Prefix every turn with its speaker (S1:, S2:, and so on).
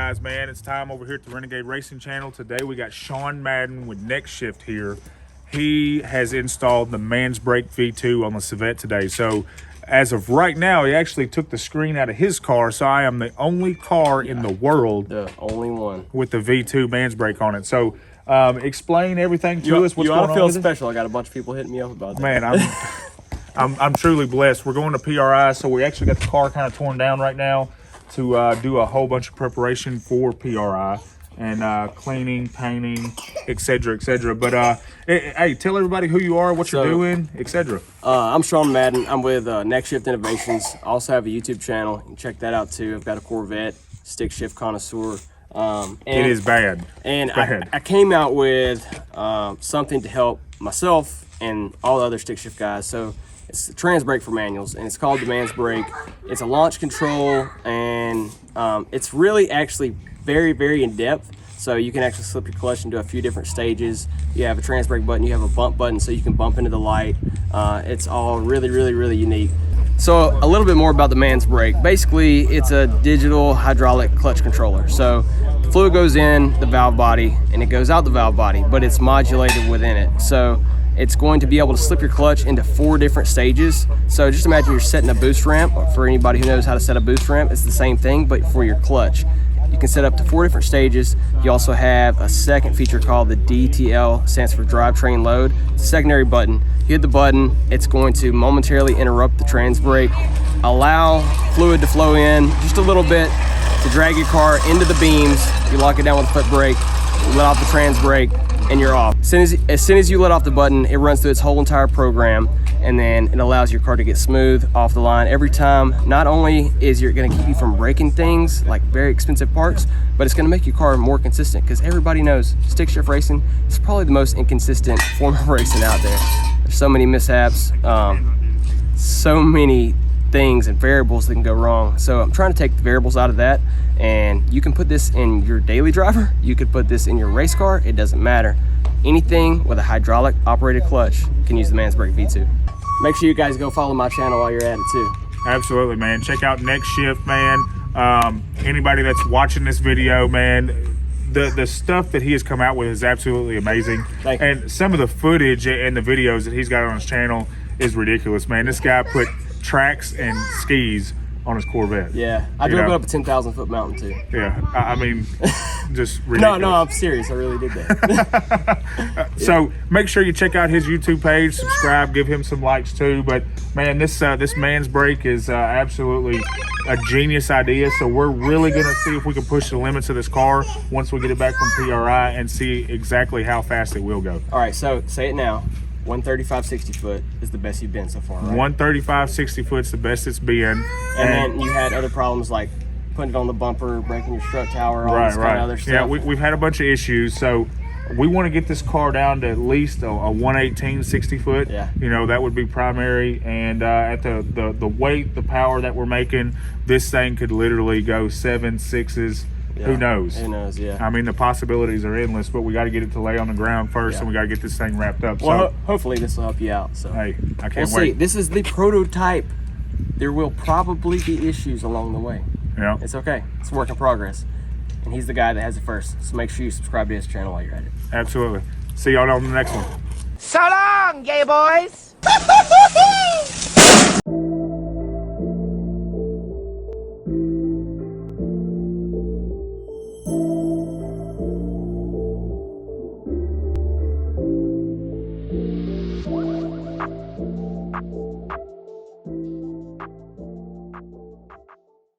S1: guys, man? It's time over here at the Renegade Racing Channel. Today we got Sean Madden with Next Shift here. He has installed the Mansbrake V2 on the Civette today. So as of right now, he actually took the screen out of his car. So I am the only car in the world,
S2: the only one,
S1: with the V2 Mansbrake on it. So explain everything to us. What's
S2: you
S1: going
S2: ought
S1: on?
S2: to feel
S1: with
S2: special. I got a bunch of people hitting me up about that.
S1: Man, I'm truly blessed. We're going to PRI, so we actually got the car kind of torn down right now to do a whole bunch of preparation for PRI and cleaning, painting, etc., etc. But hey, tell everybody who you are, what you're doing, etc.
S2: I'm Sean Madden. I'm with Next Shift Innovations. I also have a YouTube channel. You can check that out too. I've got a Corvette, stick shift connoisseur.
S1: It is bad.
S2: And I came out with something to help myself and all the other stick shift guys. So it's the Transbrake for manuals, and it's called the Mansbrake. It's a launch control, and it's really actually very, very in-depth. So you can actually slip your clutch into a few different stages. You have a Transbrake button, you have a bump button, so you can bump into the light. It's all really, really, really unique. So a little bit more about the Mansbrake. Basically, it's a digital hydraulic clutch controller. So the fluid goes in the valve body, and it goes out the valve body, but it's modulated within it. So it's going to be able to slip your clutch into 4 different stages. So just imagine you're setting a boost ramp. For anybody who knows how to set a boost ramp, it's the same thing, but for your clutch. You can set up to 4 different stages. You also have a second feature called the DTL, stands for drivetrain load. It's a secondary button. You hit the button, it's going to momentarily interrupt the Transbrake, allow fluid to flow in just a little bit to drag your car into the beams. You lock it down with a foot brake, you let off the Transbrake, and you're off. As soon as you let off the button, it runs through its whole entire program, and then it allows your car to get smooth off the line every time. Not only is it gonna keep you from breaking things like very expensive parts, but it's gonna make your car more consistent, because everybody knows stick shift racing is probably the most inconsistent form of racing out there. There's so many mishaps, so many things and variables that can go wrong. So I'm trying to take the variables out of that, and you can put this in your daily driver, you could put this in your race car, it doesn't matter. Anything with a hydraulic operated clutch can use the Mansbrake V2. Make sure you guys go follow my channel while you're at it too.
S1: Absolutely, man. Check out Next Shift, man. Anybody that's watching this video, man, the stuff that he has come out with is absolutely amazing.
S2: Thank you.
S1: And some of the footage and the videos that he's got on his channel is ridiculous, man. This guy put tracks and skis on his Corvette.
S2: Yeah, I drove it up a 10,000 foot mountain too.
S1: Yeah, I mean, just ridiculous.
S2: No, I'm serious. I really did that.
S1: So make sure you check out his YouTube page, subscribe, give him some likes too. But man, this Mansbrake is absolutely a genius idea. So we're really gonna see if we can push the limits of this car once we get it back from PRI and see exactly how fast it will go.
S2: All right, so say it now. 135 60 foot is the best you've been so far, right?
S1: 135 60 foot's the best it's been.
S2: And then you had other problems like putting it on the bumper, breaking your strut tower, all this kind of other stuff.
S1: Yeah, we've had a bunch of issues. So we want to get this car down to at least a 118 60 foot.
S2: Yeah.
S1: You know, that would be primary. And at the weight, the power that we're making, this thing could literally go 7, 6s.
S2: Yeah.
S1: Who knows?
S2: Who knows, yeah.
S1: I mean, the possibilities are endless, but we got to get it to lay on the ground first, and we got to get this thing wrapped up.
S2: Well,
S1: so
S2: hopefully this will help you out. So
S1: hey, I can't
S2: we'll
S1: wait.
S2: see. This is the prototype. There will probably be issues along the way.
S1: Yeah.
S2: It's okay. It's a work in progress. And he's the guy that has it first. So make sure you subscribe to his channel while you're at it.
S1: Absolutely. See y'all on the next one.
S3: So long, gay boys!